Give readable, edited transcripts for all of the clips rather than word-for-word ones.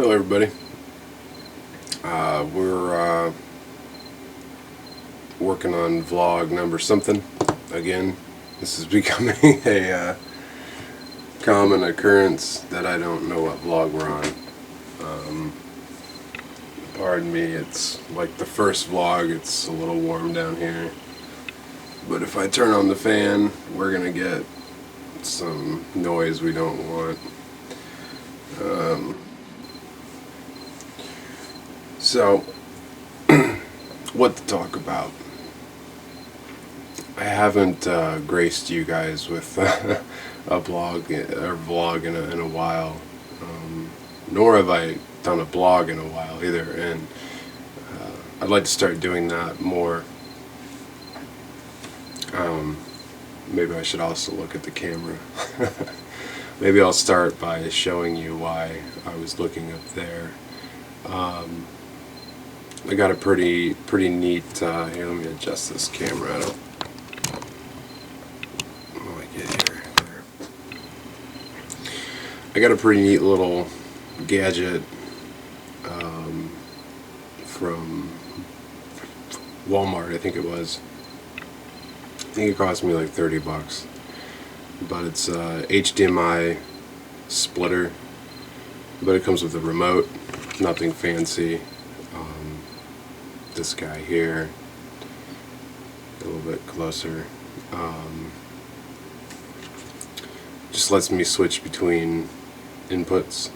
Hello everybody. We're working on vlog number something again. This is becoming a common occurrence that I don't know what vlog we're on. Pardon me, it's like the first vlog, it's a little warm down here. But if I turn on the fan, we're gonna get some noise we don't want. So, what to talk about? I haven't graced you guys with a blog or vlog in a while, nor have I done a blog in a while either, and I'd like to start doing that more. Maybe I should also look at the camera. Maybe I'll start by showing you why I was looking up there. I got a pretty neat, here, let me adjust this camera. I don't like it here. I got a pretty neat little gadget from Walmart, I think it was. I think it cost me like 30 bucks. But it's a HDMI splitter, but it comes with a remote, nothing fancy. This guy here, a little bit closer, just lets me switch between inputs.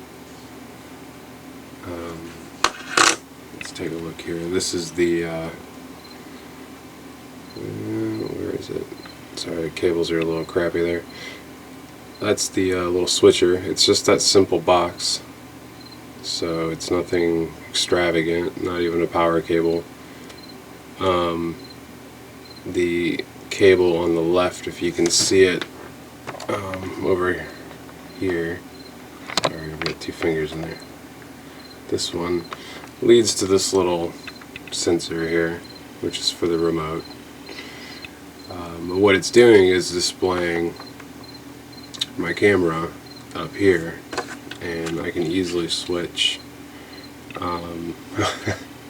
Let's take a look here. This is the where is it? Sorry, the cables are a little crappy there. That's the little switcher. It's just that simple box, so it's nothing extravagant, not even a power cable. The cable on the left, if you can see it, over here, sorry, I've got two fingers in there. This one leads to this little sensor here, which is for the remote. What it's doing is displaying my camera up here, and I can easily switch,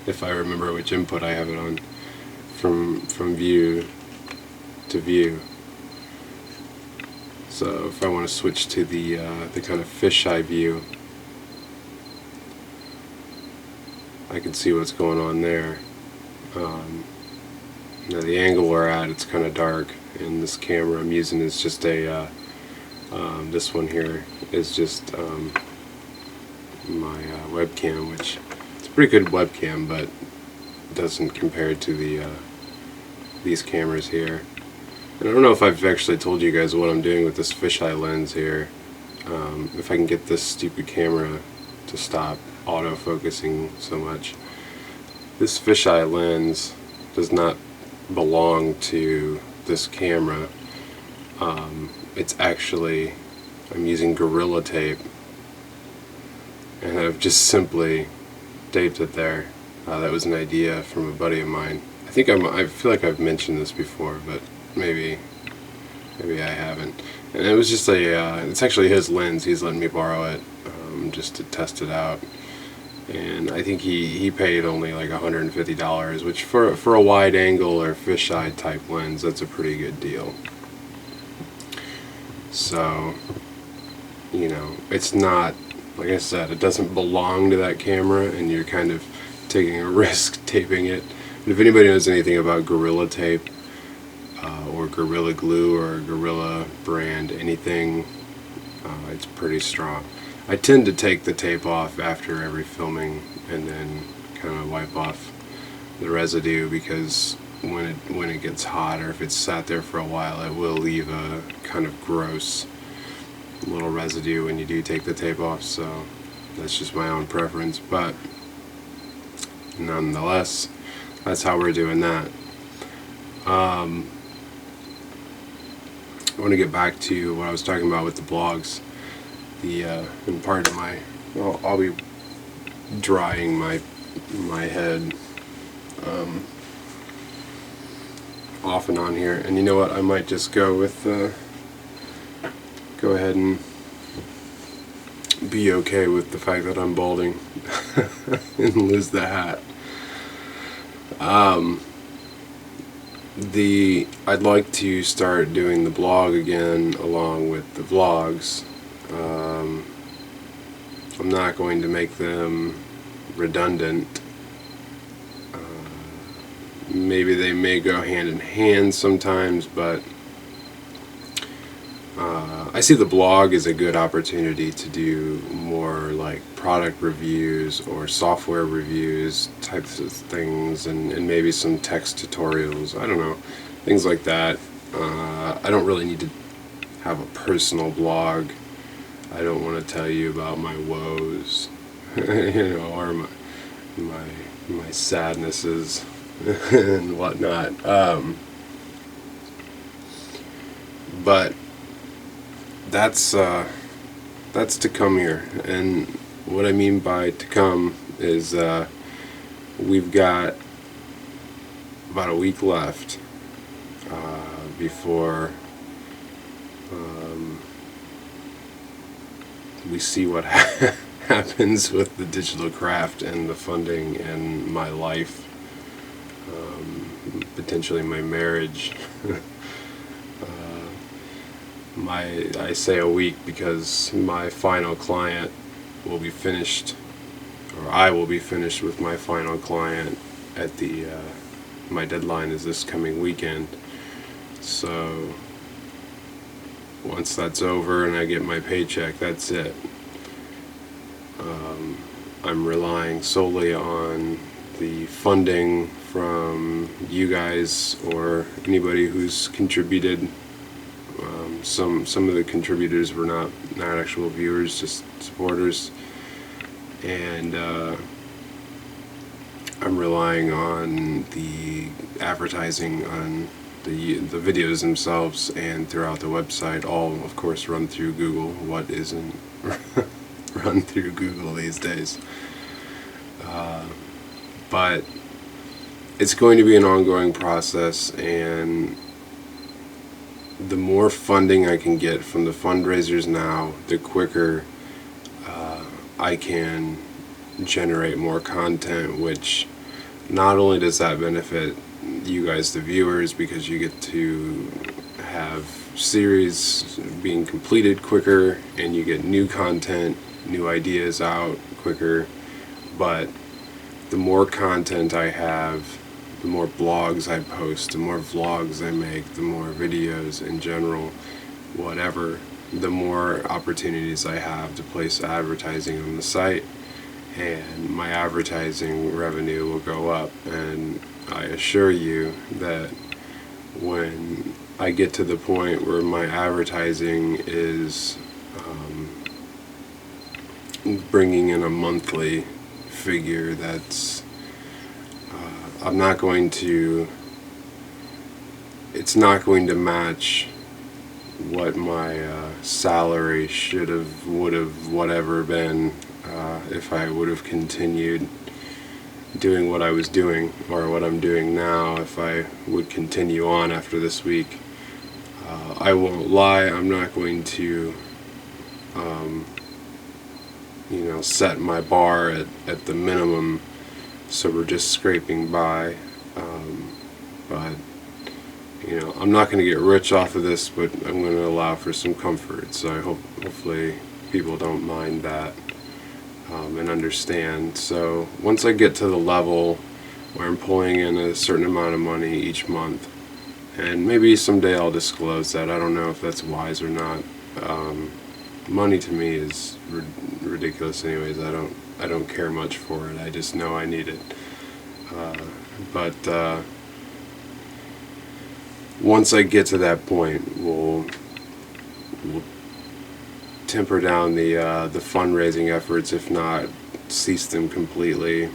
if I remember which input I have it on, from view to view. So if I want to switch to the kind of fisheye view, I can see what's going on there. Now the angle we're at, it's kind of dark, and this camera I'm using is just a this one here is just my webcam, which it's a pretty good webcam, but doesn't compare to the these cameras here. And I don't know if I've actually told you guys what I'm doing with this fisheye lens here. If I can get this stupid camera to stop autofocusing so much. This fisheye lens does not belong to this camera. It's actually, I'm using Gorilla Tape, and I've just simply taped it there. That was an idea from a buddy of mine. I feel like I've mentioned this before, but maybe I haven't. And it was just it's actually his lens. He's letting me borrow it just to test it out. And I think he paid only like $150, which for a wide angle or fisheye type lens, that's a pretty good deal. So, you know, it's not, like I said, it doesn't belong to that camera, and you're kind of taking a risk taping it. And if anybody knows anything about Gorilla Tape or Gorilla Glue or Gorilla brand, anything, it's pretty strong. I tend to take the tape off after every filming and then kind of wipe off the residue, because when it gets hot, or if it's sat there for a while, it will leave a kind of gross little residue when you do take the tape off. So that's just my own preference, but nonetheless, that's how we're doing that. I want to get back to what I was talking about with the blogs. And part of my, well, I'll be drying my head off and on here, and you know what, I might just go with go ahead and be okay with the fact that I'm balding and lose the hat. I'd like to start doing the blog again along with the vlogs. I'm not going to make them redundant. Maybe they may go hand in hand sometimes, but I see the blog as a good opportunity to do more like product reviews or software reviews types of things, and maybe some text tutorials. I don't know, things like that. I don't really need to have a personal blog. I don't want to tell you about my woes, or my sadnesses and whatnot. But that's to come here, and what I mean by to come is we've got about a week left before we see what happens with the digital craft and the funding and my life, potentially my marriage. I say a week because my final client will be finished, or I will be finished with my final client at my deadline is this coming weekend. So once that's over and I get my paycheck, that's it. I'm relying solely on the funding from you guys or anybody who's contributed. Some of the contributors were not actual viewers, just supporters, and I'm relying on the advertising on the videos themselves and throughout the website, all of course run through Google. What isn't run through Google these days? But it's going to be an ongoing process, and the more funding I can get from the fundraisers now, the quicker I can generate more content, which not only does that benefit you guys, the viewers, because you get to have series being completed quicker and you get new content, new ideas out quicker, but the more content I have, the more blogs I post, the more vlogs I make, the more videos in general, whatever, the more opportunities I have to place advertising on the site, and my advertising revenue will go up. And I assure you that when I get to the point where my advertising is bringing in a monthly figure that's I'm not going to, it's not going to match what my salary should have, would have, whatever been if I would have continued doing what I was doing, or what I'm doing now if I would continue on after this week. I won't lie, I'm not going to set my bar at the minimum, so we're just scraping by, but I'm not going to get rich off of this, but I'm going to allow for some comfort. So I hopefully people don't mind that and understand. So once I get to the level where I'm pulling in a certain amount of money each month, and maybe someday I'll disclose that, I don't know if that's wise or not. Money to me is ridiculous anyways. I don't care much for it. I just know I need it. But once I get to that point, we'll temper down the fundraising efforts, if not cease them completely,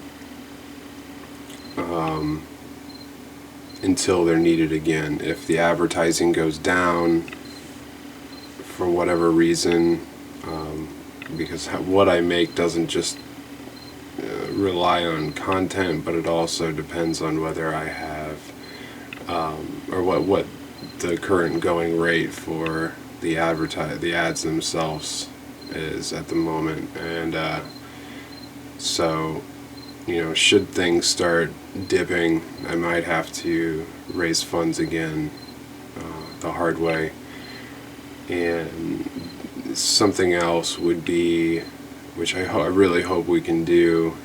until they're needed again. If the advertising goes down for whatever reason, because what I make doesn't just rely on content, but it also depends on whether I have or what the current going rate for the ads themselves is at the moment, and so, you know, should things start dipping, I might have to raise funds again the hard way. And something else would be, which I really hope we can do,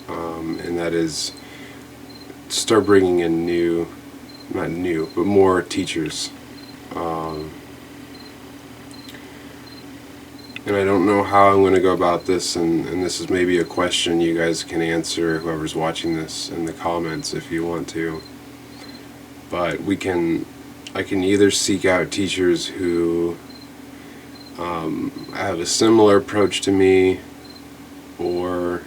and that is start bringing in not new, but more teachers. And I don't know how I'm going to go about this, and this is maybe a question you guys can answer, whoever's watching this, in the comments if you want to. But I can either seek out teachers who have a similar approach to me, or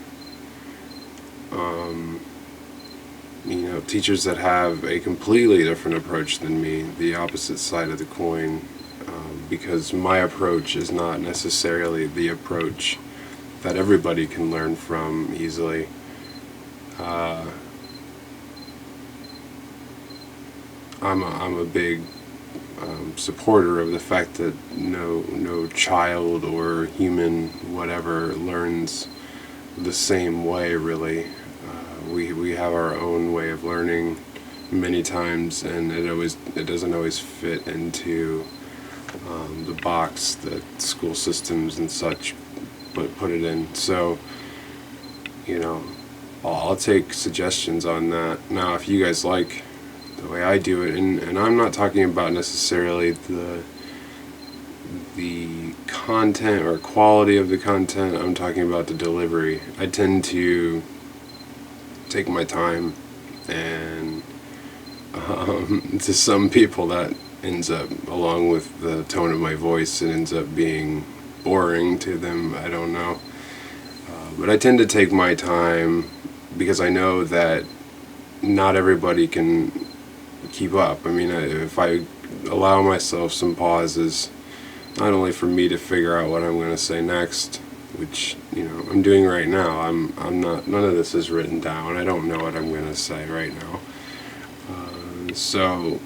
you know, teachers that have a completely different approach than me, the opposite side of the coin, because my approach is not necessarily the approach that everybody can learn from easily. I'm a big supporter of the fact that no child or human whatever learns the same way, really. We have our own way of learning many times, and it doesn't always fit into the box that school systems and such put it in. So, you know, I'll take suggestions on that. Now, if you guys like the way I do it, and I'm not talking about necessarily the content or quality of the content, I'm talking about the delivery. I tend to take my time, and to some people that ends up, along with the tone of my voice, it ends up being boring to them. I don't know, but I tend to take my time because I know that not everybody can keep up. I mean, if I allow myself some pauses, not only for me to figure out what I'm going to say next, which, you know, I'm doing right now. I'm not, none of this is written down. I don't know what I'm going to say right now. So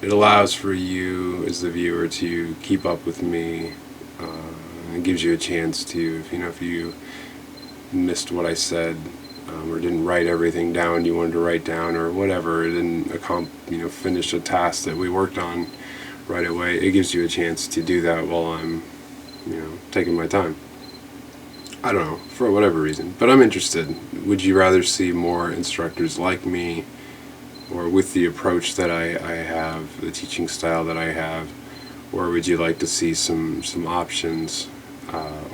it allows for you as the viewer to keep up with me. It gives you a chance to, if you missed what I said, or didn't write everything down you wanted to write down, or whatever, didn't finish a task that we worked on right away, it gives you a chance to do that while I'm, taking my time. I don't know, for whatever reason, but I'm interested. Would you rather see more instructors like me, or with the approach that I have, the teaching style that I have, or would you like to see some options,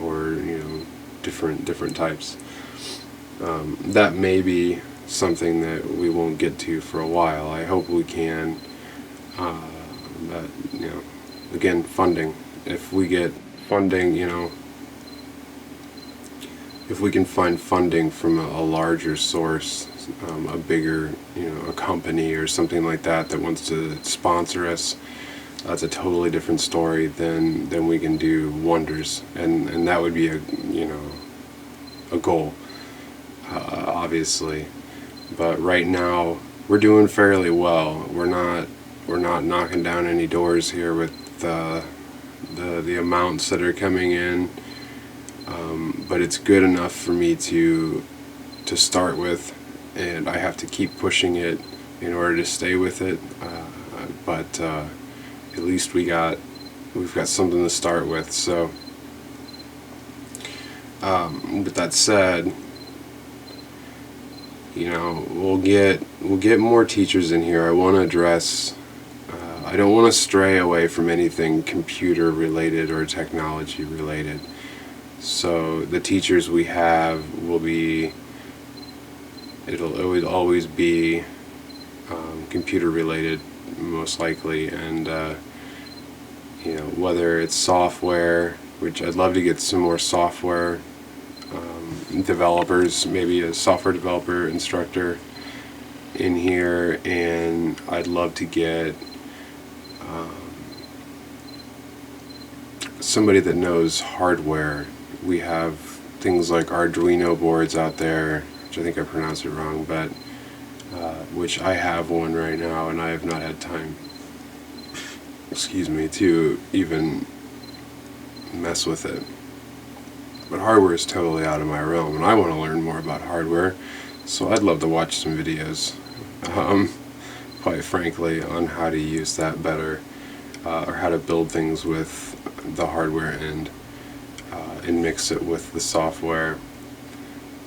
or different types? That may be something that we won't get to for a while. I hope we can. But again, funding. If we get funding, if we can find funding from a larger source, a bigger, a company or something like that wants to sponsor us, that's a totally different story. Then we can do wonders, and that would be a goal, obviously. But right now we're doing fairly well. We're not knocking down any doors here with the amounts that are coming in. But it's good enough for me to start with, and I have to keep pushing it in order to stay with it. But at least we've got something to start with. So, with that said, we'll get more teachers in here. I want to address. I don't want to stray away from anything computer related or technology related. So the teachers we have will be, it would always be computer related, most likely, and whether it's software, which I'd love to get some more software developers, maybe a software developer instructor in here, and I'd love to get somebody that knows hardware. We have things like Arduino boards out there, which I think I pronounced it wrong, but which I have one right now, and I have not had time, to even mess with it. But hardware is totally out of my realm, and I want to learn more about hardware, so I'd love to watch some videos, quite frankly, on how to use that better, or how to build things with the hardware and mix it with the software.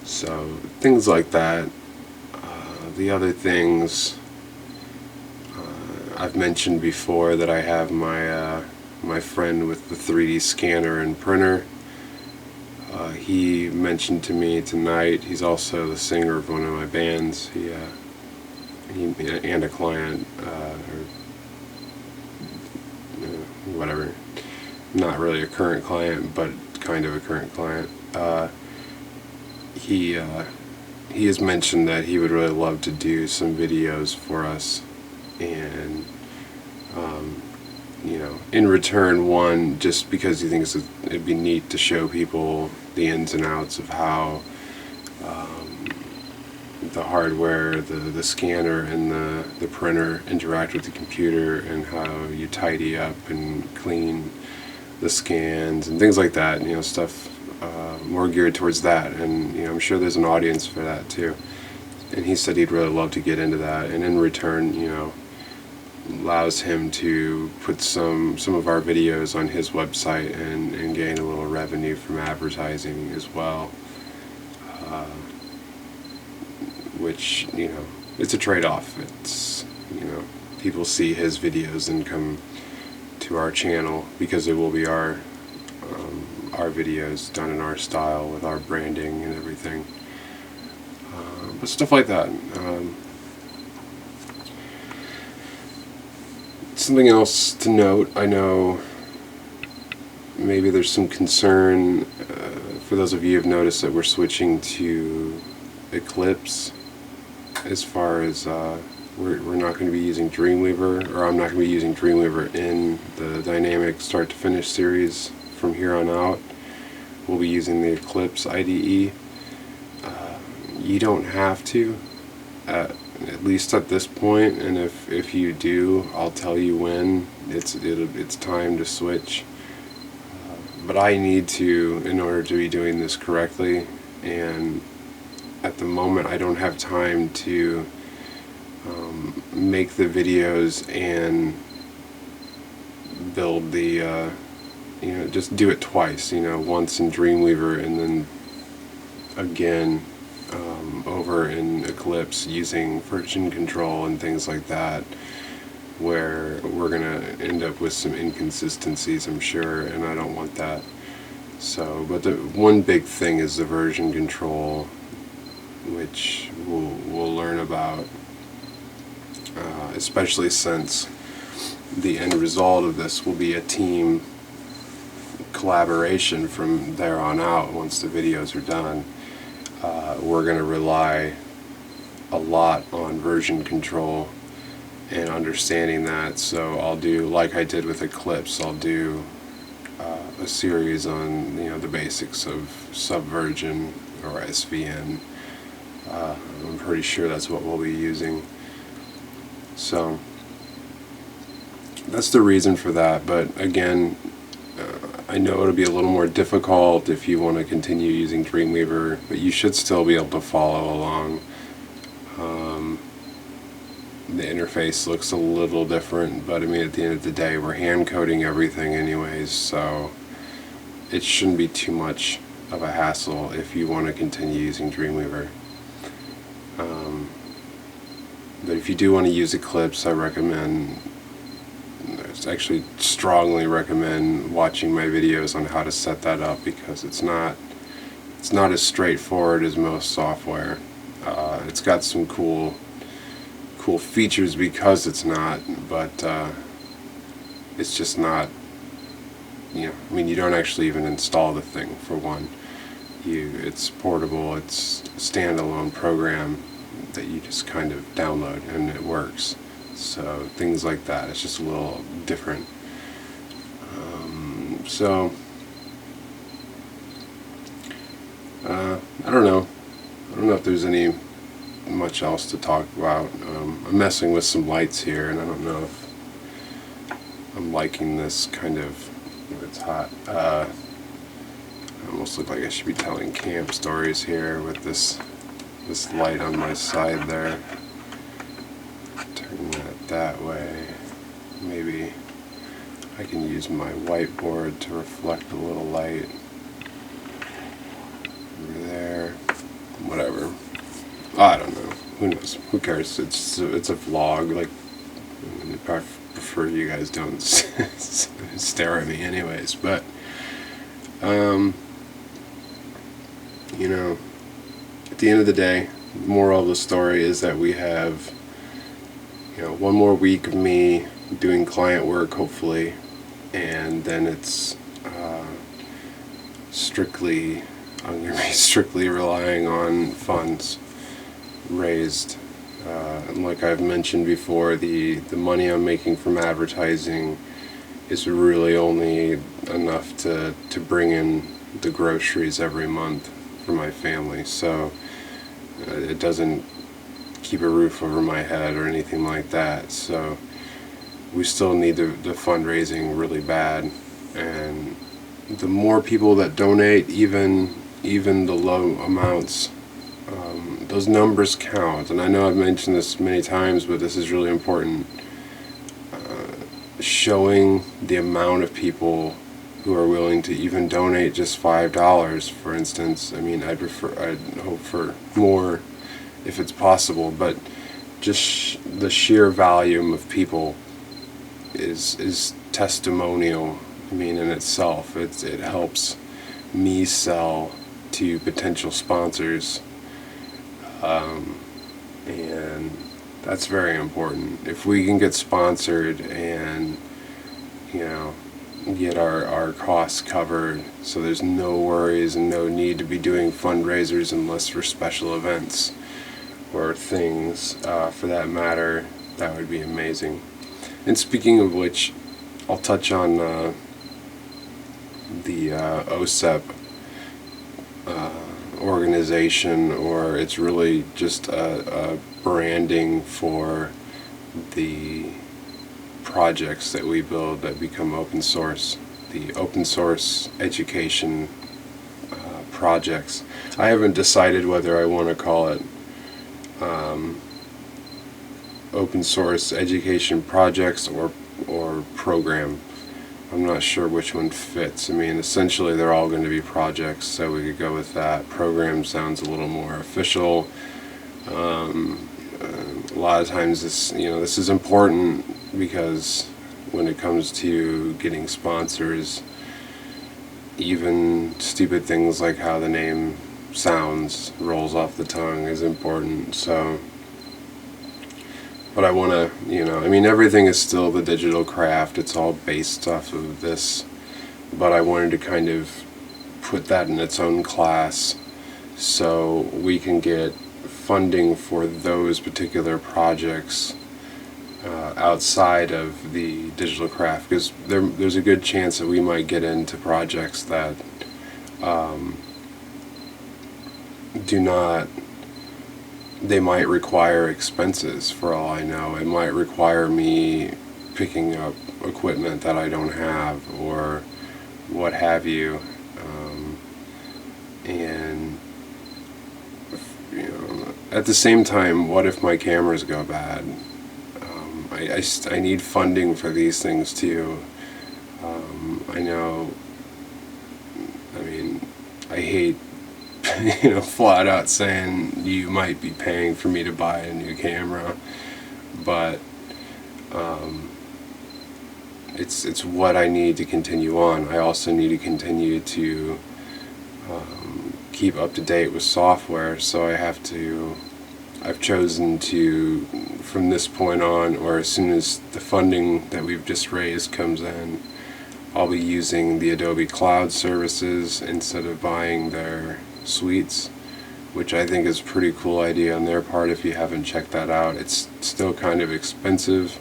So things like that. The other things, I've mentioned before that I have my friend with the 3D scanner and printer. He mentioned to me tonight, he's also the singer of one of my bands, he and a client, or whatever, not really a current client, but kind of a current client. He has mentioned that he would really love to do some videos for us, and in return, one, just because he thinks it'd be neat to show people the ins and outs of how the hardware, the scanner and the printer interact with the computer, and how you tidy up and clean the scans and things like that, stuff more geared towards that, and I'm sure there's an audience for that too. And he said he'd really love to get into that, and in return, allows him to put some of our videos on his website and gain a little revenue from advertising as well, which it's a trade-off. It's people see his videos and come to our channel because it will be our videos done in our style with our branding and everything, but stuff like that. Something else to note, I know maybe there's some concern, for those of you who have noticed that we're switching to Eclipse, as far as we're not going to be using Dreamweaver, or I'm not going to be using Dreamweaver in the Dynamic Start to Finish series from here on out. We'll be using the Eclipse IDE. You don't have to, at least at this point, and if you do, I'll tell you when it's time to switch. But I need to, in order to be doing this correctly, and at the moment I don't have time to make the videos and build the just do it twice, once in Dreamweaver and then again over in Eclipse using version control and things like that, where we're gonna end up with some inconsistencies, I'm sure, and I don't want that. So, but the one big thing is the version control, which we'll learn about, especially since the end result of this will be a team collaboration from there on out. Once the videos are done, we're going to rely a lot on version control and understanding that. So I'll do, like I did with Eclipse, I'll do a series on the basics of Subversion or SVN. I'm pretty sure that's what we'll be using. So that's the reason for that. But again, I know it'll be a little more difficult if you want to continue using Dreamweaver, but you should still be able to follow along. The interface looks a little different, but I mean, at the end of the day, we're hand coding everything anyways, so it shouldn't be too much of a hassle if you want to continue using Dreamweaver. But if you do want to use Eclipse, I actually strongly recommend watching my videos on how to set that up, because it's not as straightforward as most software. It's got some cool features because it's not, but it's just not, I mean, you don't actually even install the thing, for one. It's portable, it's a standalone program that you just kind of download and it works. So things like that, it's just a little different. So I don't know if there's any much else to talk about. I'm messing with some lights here, and I don't know if I'm liking this kind of, it's hot. I I almost look like I should be telling camp stories here with this light on my side there. Turn that way. Maybe I can use my whiteboard to reflect a little light over there. Whatever. I don't know. Who knows? Who cares? It's a vlog. Like, I prefer you guys don't stare at me anyways. But you know, at the end of the day, the moral of the story is that we have, one more week of me doing client work, hopefully, and then it's I'm going to be strictly relying on funds raised. And like I've mentioned before, the money I'm making from advertising is really only enough to bring in the groceries every month for my family, so it doesn't keep a roof over my head or anything like that. So we still need the fundraising really bad, and the more people that donate, even the low amounts, those numbers count. And I know I've mentioned this many times, but this is really important. Showing the amount of people who are willing to even donate just $5, for instance. I mean, I'd hope for more if it's possible, but just the sheer volume of people is testimonial. I mean, in itself, it helps me sell to potential sponsors, and that's very important. If we can get sponsored and get our costs covered, so there's no worries and no need to be doing fundraisers unless for special events or things, for that matter, that would be amazing. And speaking of which, I'll touch on the OSEP organization, or it's really just a branding for the projects that we build that become open source, the open source education projects. I haven't decided whether I want to call it open source education projects or program. I'm not sure which one fits. I mean, essentially they're all going to be projects, so we could go with that. Program sounds a little more official. A lot of times this is important, because when it comes to getting sponsors, even stupid things like how the name sounds, rolls off the tongue, is important. So, but I want to, I mean, everything is still the digital craft. It's all based off of this, but I wanted to kind of put that in its own class so we can get funding for those particular projects outside of the digital craft, because there's a good chance that we might get into projects that they might require expenses. For all I know, it might require me picking up equipment that I don't have, or what have you, and at the same time, what if my cameras go bad? I need funding for these things too. I know, I mean, I hate flat out saying you might be paying for me to buy a new camera, but it's what I need to continue on. I also need to continue to keep up to date with software, so I've chosen to, from this point on, or as soon as the funding that we've just raised comes in, I'll be using the Adobe Cloud services instead of buying their suites, which I think is a pretty cool idea on their part. If you haven't checked that out, it's still kind of expensive,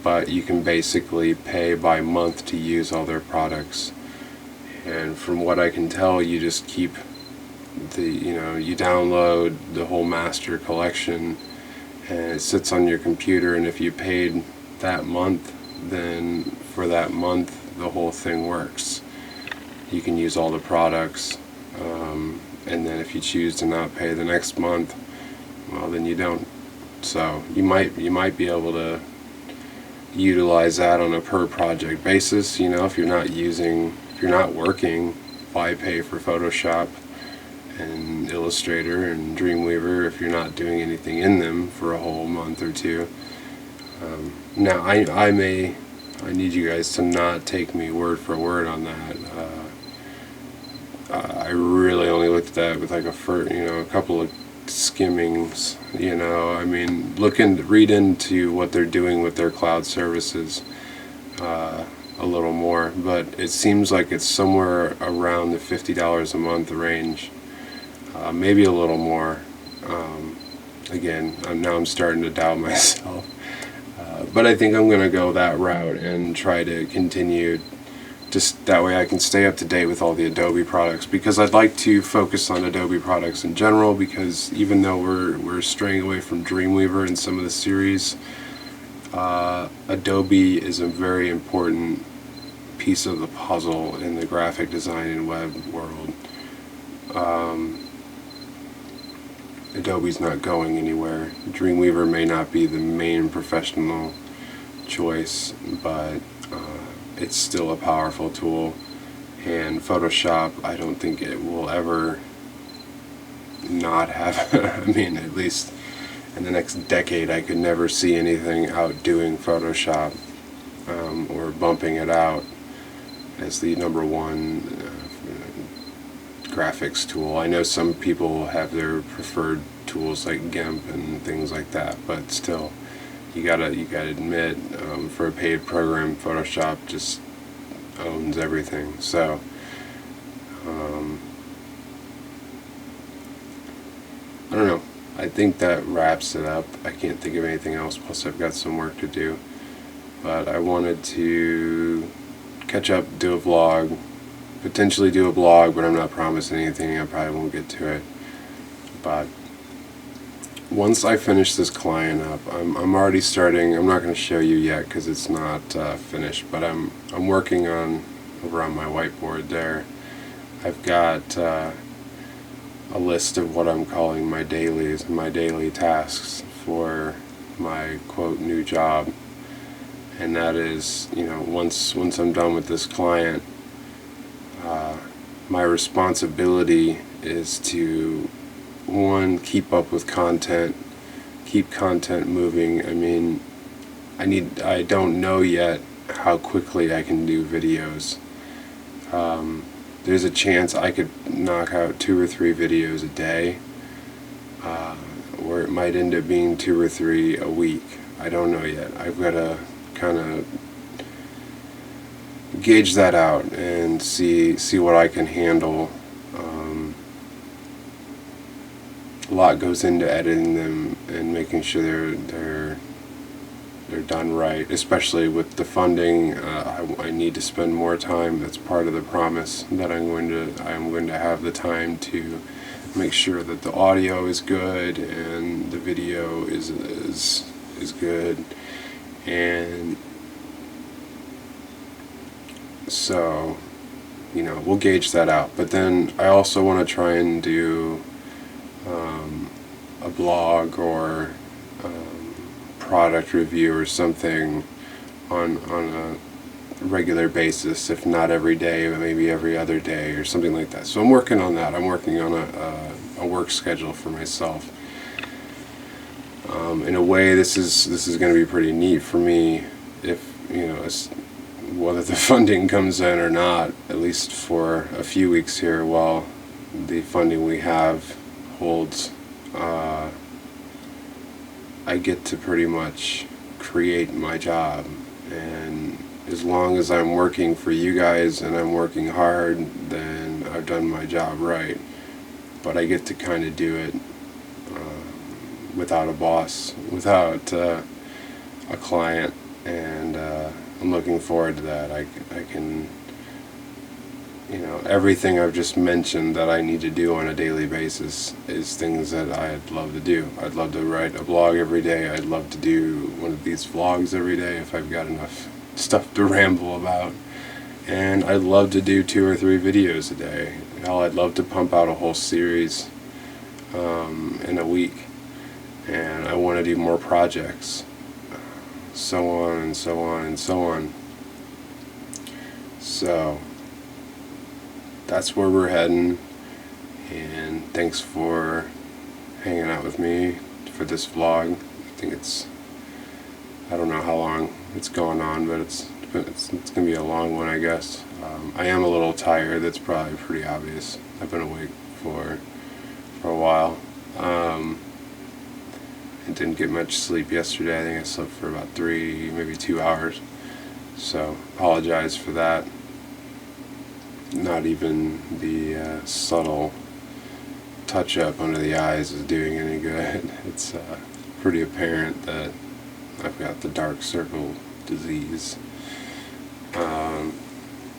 but you can basically pay by month to use all their products. And from what I can tell, you just keep you download the whole master collection, and it sits on your computer, and if you paid that month, then for that month the whole thing works. you can use all the products, and then if you choose to not pay the next month, well, then you don't. So you might be able to utilize that on a per project basis. If you're not working, why pay for Photoshop and Illustrator and Dreamweaver if you're not doing anything in them for a whole month or two? Now I need you guys to not take me word for word on that. I really only looked at that with like a couple of skimmings. I mean, read into what they're doing with their cloud services a little more, but it seems like it's somewhere around the $50 a month range, maybe a little more. Again, now I'm starting to doubt myself, but I think I'm going to go that route and try to continue. Just that way I can stay up to date with all the Adobe products, because I'd like to focus on Adobe products in general, because even though we're straying away from Dreamweaver in some of the series, Adobe is a very important piece of the puzzle in the graphic design and web world. Adobe's not going anywhere. Dreamweaver may not be the main professional choice, but it's still a powerful tool, and Photoshop, I don't think it will ever not have I mean, at least in the next decade, I could never see anything outdoing Photoshop, or bumping it out as the #1 graphics tool. I know some people have their preferred tools like GIMP and things like that, but still, you gotta admit, for a paid program, Photoshop just owns everything. So I don't know. I think that wraps it up. I can't think of anything else, plus I've got some work to do. But I wanted to catch up, do a vlog, potentially do a blog, but I'm not promising anything. I probably won't get to it. But once I finish this client up, I'm already starting. I'm not going to show you yet because it's not finished, but I'm working on, over on my whiteboard there, I've got a list of what I'm calling my dailies, my daily tasks for my quote new job. And that is, once I'm done with this client, my responsibility is to, one, keep up with content, keep content moving. I mean, I don't know yet how quickly I can do videos. There's a chance I could knock out 2 or 3 videos a day, or it might end up being 2 or 3 a week. I don't know yet. I've got to kind of gauge that out and see what I can handle. A lot goes into editing them and making sure they're done right, especially with the funding. I need to spend more time. That's part of the promise that I'm going to have the time to make sure that the audio is good and the video is good. And so, we'll gauge that out. But then I also want to try and do a blog or product review or something on a regular basis, if not every day, but maybe every other day or something like that. So I'm working on that. I'm working on a work schedule for myself. In a way, this is going to be pretty neat for me, if whether the funding comes in or not, at least for a few weeks here while the funding we have holds. I get to pretty much create my job, and as long as I'm working for you guys and I'm working hard, then I've done my job right. But I get to kind of do it without a boss, without a client, and I'm looking forward to that. I can, everything I've just mentioned that I need to do on a daily basis is things that I'd love to do. I'd love to write a blog every day. I'd love to do one of these vlogs every day if I've got enough stuff to ramble about. and I'd love to do 2 or 3 videos a day. Hell, I'd love to pump out a whole series in a week, and I want to do more projects, so on and so on and so on. So that's where we're heading, and thanks for hanging out with me for this vlog. I think I don't know how long it's going on, but it's gonna be a long one, I guess. I am a little tired. That's probably pretty obvious. I've been awake for a while. I didn't get much sleep yesterday. I think I slept for about 3, maybe 2 hours. So apologize for that. Not even the subtle touch-up under the eyes is doing any good. It's pretty apparent that I've got the dark circle disease.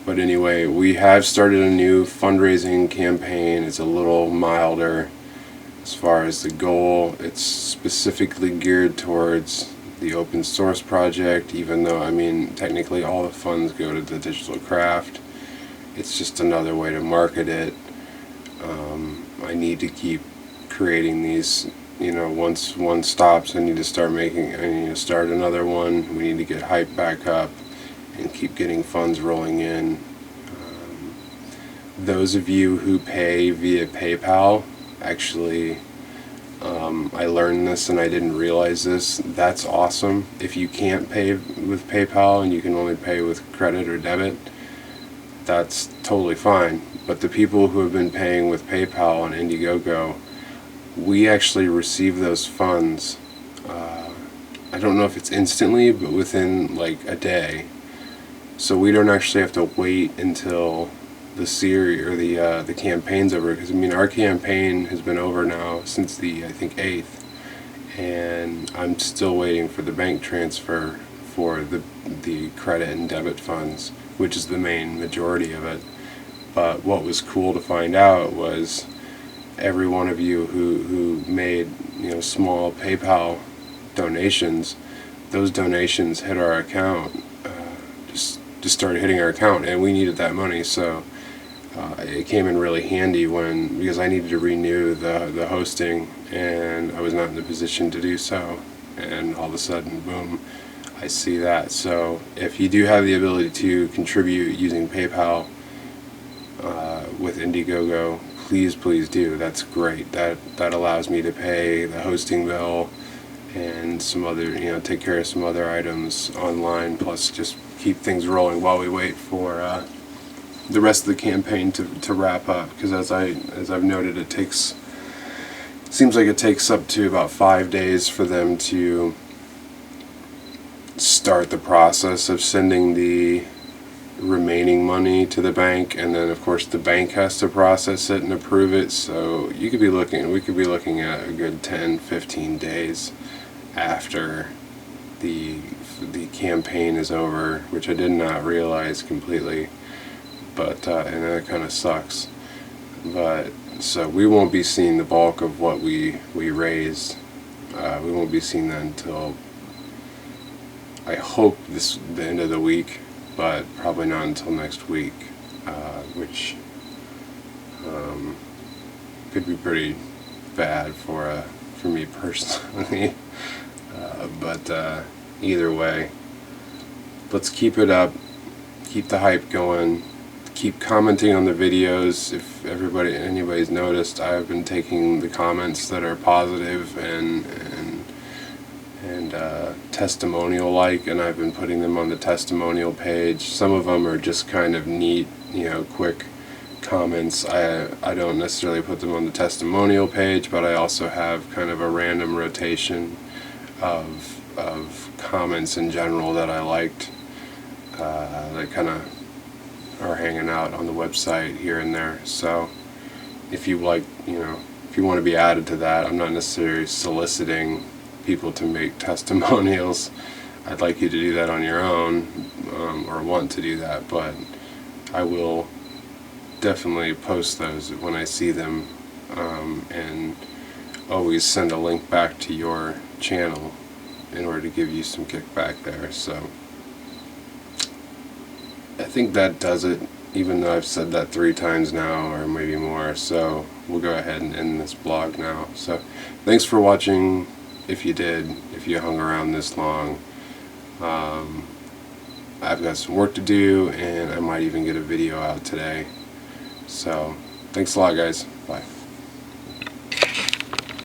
But anyway, we have started a new fundraising campaign. It's a little milder as far as the goal. It's specifically geared towards the open source project, even though, I mean, technically all the funds go to the digital craft. It's just another way to market it. I need to keep creating these, once one stops, I need to start another one. We need to get hype back up and keep getting funds rolling in. Those of you who pay via PayPal, actually, I learned this and I didn't realize this. That's awesome. If you can't pay with PayPal and you can only pay with credit or debit, that's totally fine. But the people who have been paying with PayPal and Indiegogo, we actually receive those funds. I don't know if it's instantly, but within like a day. So we don't actually have to wait until the series or the campaign's over, because I mean our campaign has been over now since the, I think, 8th, and I'm still waiting for the bank transfer for the credit and debit funds, which is the main majority of it. But what was cool to find out was every one of you who made small PayPal donations, those donations hit our account, just started hitting our account, and we needed that money. So it came in really handy because I needed to renew the hosting, and I was not in the position to do so, and all of a sudden, boom, I see that. So if you do have the ability to contribute using PayPal with Indiegogo, please do. That's great. That allows me to pay the hosting bill and some other, take care of some other items online, plus just keep things rolling while we wait for the rest of the campaign to wrap up. Because as I've noted, seems like it takes up to about 5 days for them to start the process of sending the remaining money to the bank, and then of course the bank has to process it and approve it. So we could be looking at a good 10-15 days after the campaign is over, which I did not realize completely, but and that kind of sucks. But so we won't be seeing the bulk of what we raised. We won't be seeing that until, I hope, the end of the week, but probably not until next week, which could be pretty bad for me personally. But either way, let's keep it up, keep the hype going, keep commenting on the videos. If anybody's noticed, I've been taking the comments that are positive and testimonial like, and I've been putting them on the testimonial page. Some of them are just kind of neat, quick comments. I don't necessarily put them on the testimonial page, but I also have kind of a random rotation of comments in general that I liked, that kind of are hanging out on the website here and there. So if you want to be added to that, I'm not necessarily soliciting people to make testimonials. I'd like you to do that on your own, or want to do that, but I will definitely post those when I see them, and always send a link back to your channel in order to give you some kickback there. So I think that does it, even though I've said that 3 times now, or maybe more. So we'll go ahead and end this blog now. So thanks for watching, if you did, if you hung around this long. I've got some work to do, and I might even get a video out today. So thanks a lot, guys. Bye.